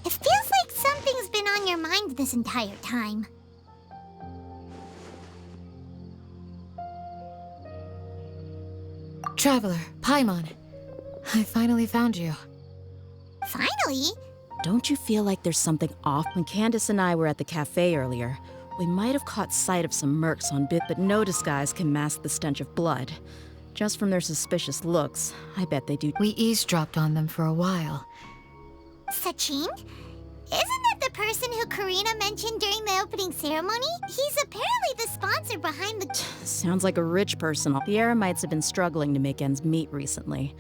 It feels like something's been on your mind this entire time. Traveler, Paimon. I finally found you. Finally? Don't you feel like there's something off? When Candace and I were at the cafe earlier, we might have caught sight of some mercs on bit, but no disguise can mask the stench of blood. Just from their suspicious looks, I bet they do. We eavesdropped on them for a while. Sachin? Isn't that the person who Karina mentioned during the opening ceremony? He's apparently the sponsor behind the... Sounds like a rich person. The Eremites have been struggling to make ends meet recently,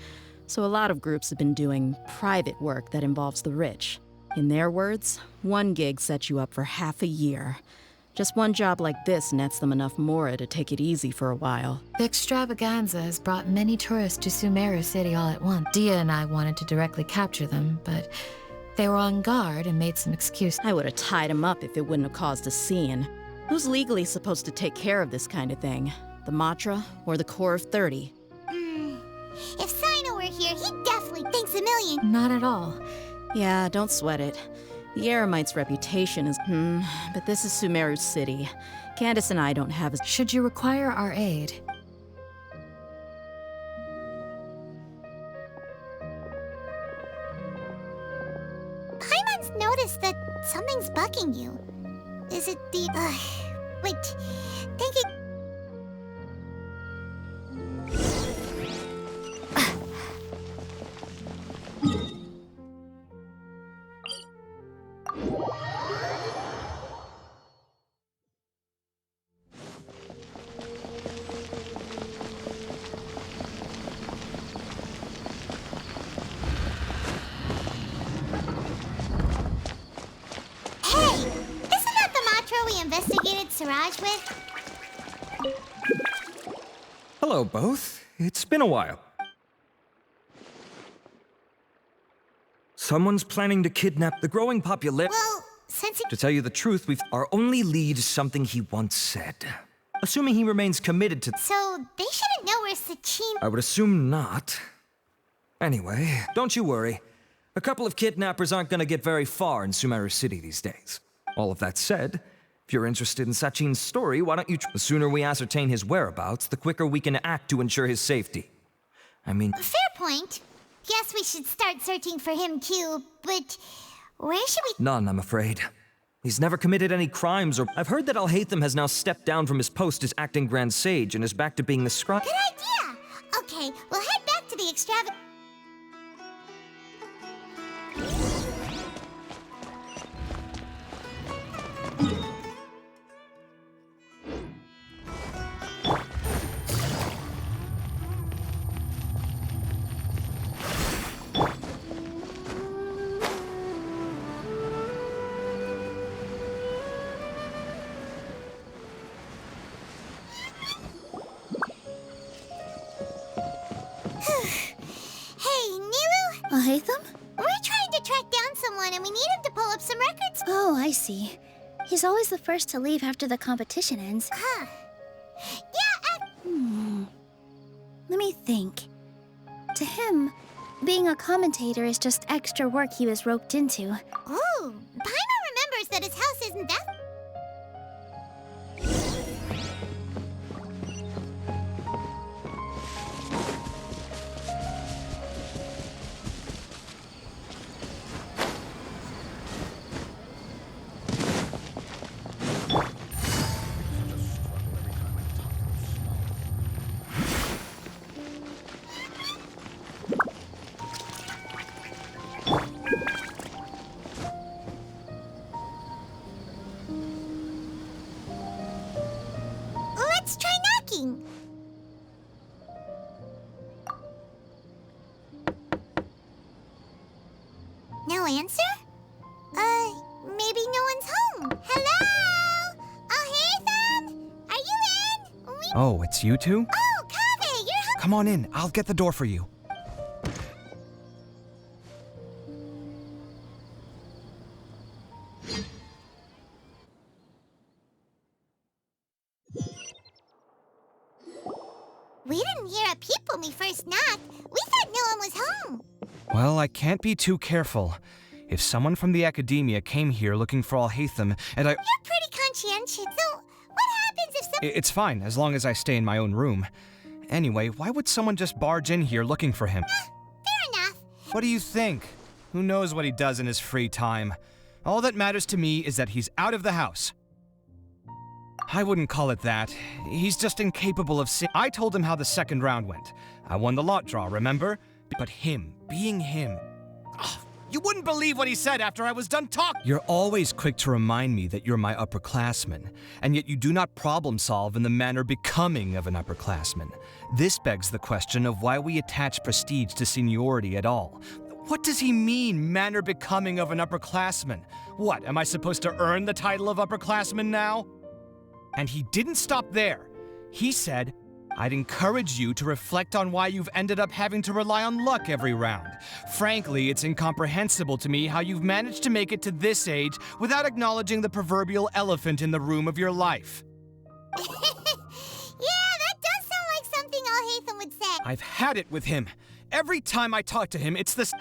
so a lot of groups have been doing private work that involves the rich. In their words, one gig sets you up for half a year. Just one job like this nets them enough mora to take it easy for a while. The Extravaganza has brought many tourists to Sumeru City all at once. Dia and I wanted to directly capture them, but they were on guard and made some excuses. I would have tied him up if it wouldn't have caused a scene. Who's legally supposed to take care of this kind of thing? The Matra or the Core of 30? If Sino were here, he'd definitely thanks a million. Not at all. Yeah, don't sweat it. The Eremite's reputation is... but this is Sumeru City. Candace and I don't have as... Should you require our aid? Paimon's noticed that something's bugging you. Is it the... wait, thinking... investigated Siraj with? Hello, both. It's been a while. Someone's planning to kidnap the growing popularity. Well, since To tell you the truth, our only lead is something he once said. Assuming he remains committed to... So, they shouldn't know where Sachin... I would assume not. Anyway, don't you worry. A couple of kidnappers aren't gonna get very far in Sumeru City these days. All of that said, if you're interested in Sachin's story, why don't you The sooner we ascertain his whereabouts, the quicker we can act to ensure his safety. I mean... Fair point. Guess we should start searching for him too, but... where should we... None, I'm afraid. He's never committed any crimes or... I've heard that Alhaitham has now stepped down from his post as acting Grand Sage and is back to being the scribe. Good idea! Okay, we'll head back to the Extravaganza. Alhaitham? We're trying to track down someone and we need him to pull up some records. Oh, I see. He's always the first to leave after the competition ends. Huh. Yeah, Let me think. To him, being a commentator is just extra work he was roped into. Ooh, Paimon remembers that his house isn't that... Let's try knocking. No answer? Maybe no one's home. Hello? Alhaitham? Are you in? Oh, it's you two? Oh, Kaveh, you're home. Come on in, I'll get the door for you. We didn't hear a peep when we first knocked. We thought home. Well, I can't be too careful. If someone from the Akademiya came here looking for Alhaitham, and I... You're pretty conscientious. So, what happens if some... It's fine, as long as I stay in my own room. Anyway, why would someone just barge in here looking for him? Fair enough. What do you think? Who knows what he does in his free time? All that matters to me is that he's out of the house. I wouldn't call it that. He's just incapable of seeing. I told him how the second round went. I won the lot draw, remember? But him, being him... Ugh, you wouldn't believe what he said after I was done talking! You're always quick to remind me that you're my upperclassman, and yet you do not problem solve in the manner becoming of an upperclassman. This begs the question of why we attach prestige to seniority at all. What does he mean, manner becoming of an upperclassman? What, am I supposed to earn the title of upperclassman now? And he didn't stop there. He said, I'd encourage you to reflect on why you've ended up having to rely on luck every round. Frankly, it's incomprehensible to me how you've managed to make it to this age without acknowledging the proverbial elephant in the room of your life. Yeah, that does sound like something Alhaitham would say. I've had it with him. Every time I talk to him, it's this...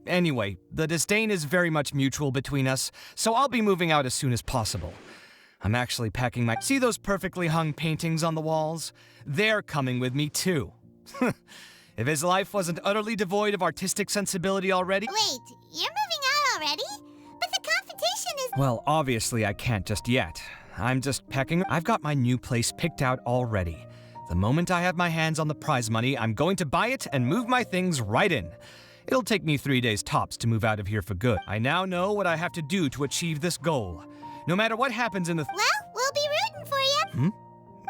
Anyway, the disdain is very much mutual between us, so I'll be moving out as soon as possible. I'm actually packing my... See those perfectly hung paintings on the walls? They're coming with me, too. If his life wasn't utterly devoid of artistic sensibility already... Wait, you're moving out already? But the competition is... Well, obviously I can't just yet. I'm just packing... I've got my new place picked out already. The moment I have my hands on the prize money, I'm going to buy it and move my things right in. It'll take me 3 days tops to move out of here for good. I now know what I have to do to achieve this goal. No matter what happens in the... Well, we'll be rooting for you.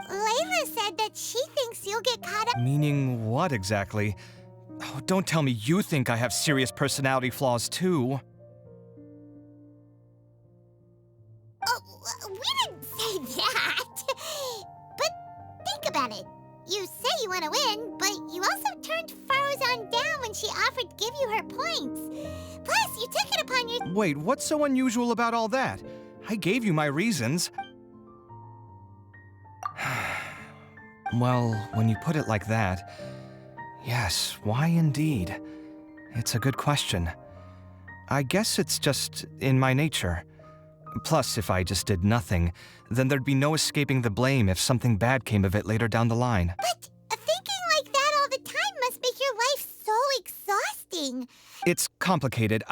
Layla said that she thinks you'll get caught up... Meaning what exactly? Oh, don't tell me you think I have serious personality flaws too. Oh, we didn't say that. But think about it. You say you want to win, but you also turned Farozan down when she offered to give you her points. Plus, you took it upon your... Wait, what's so unusual about all that? I gave you my reasons. Well, when you put it like that, yes, why indeed? It's a good question. I guess it's just in my nature. Plus, if I just did nothing, then there'd be no escaping the blame if something bad came of it later down the line. But thinking like that all the time must make your life so exhausting. It's complicated.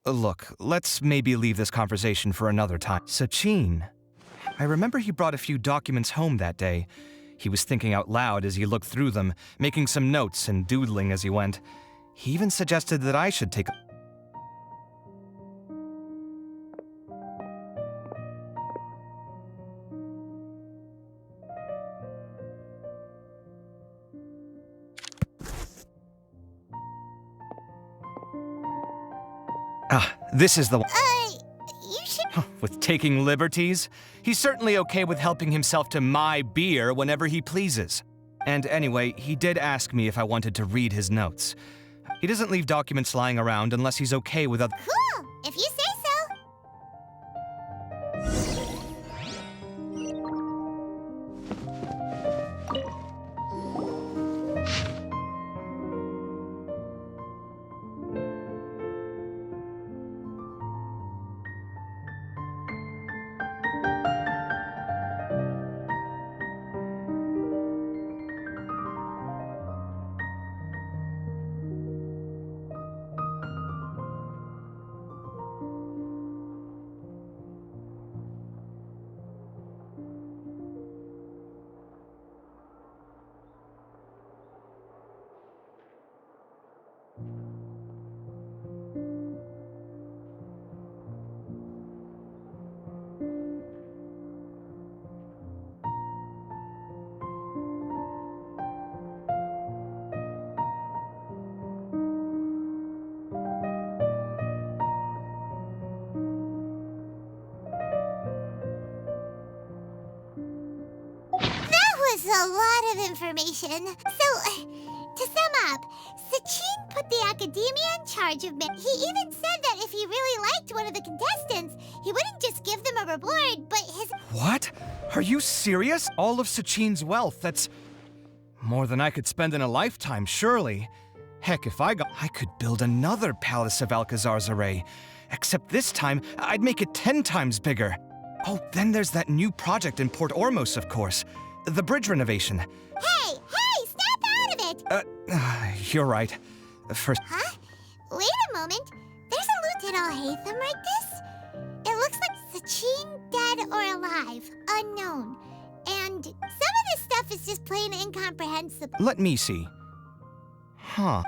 Look, let's maybe leave this conversation for another time. Sachin. I remember he brought a few documents home that day. He was thinking out loud as he looked through them, making some notes and doodling as he went. He even suggested that I should take... This is the one. You should... With taking liberties? He's certainly okay with helping himself to my beer whenever he pleases. And anyway, he did ask me if I wanted to read his notes. He doesn't leave documents lying around unless he's okay with other... Cool, if you say so. A lot of information. So, to sum up, Sachin put the Akademiya in charge of me. He even said that if he really liked one of the contestants, he wouldn't just give them a reward, but his... What? Are you serious? All of Sachin's wealth, that's... more than I could spend in a lifetime, surely. Heck, if I could build another Palace of Alcazar's array. Except this time, I'd make it 10 times bigger. Oh, then there's that new project in Port Ormos, of course. The bridge renovation. Hey, snap out of it! You're right. First, Huh? Wait a moment. There's a Lieutenant Alhaitham like this? It looks like Sachin dead or alive, unknown. And some of this stuff is just plain incomprehensible. let me see. Huh.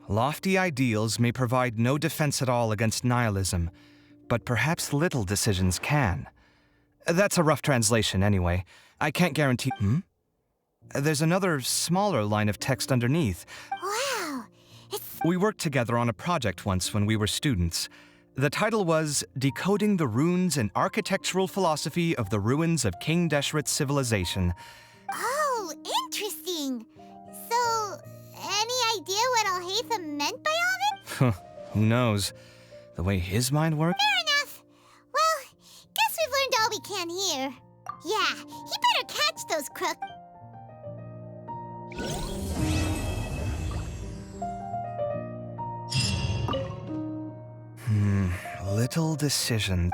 Lofty ideals may provide no defense at all against nihilism, but perhaps little decisions can. That's a rough translation, anyway. I can't guarantee. There's another smaller line of text underneath. Wow. It's We worked together on a project once when we were students. The title was Decoding the Runes and Architectural Philosophy of the Ruins of King Deshret's Civilization. oh, interesting. So, any idea what Alhaitham meant by all of it? Who knows? The way his mind works? Fair enough. Well, guess we've learned all we can here. Yeah, he better catch those crooks. Little decision.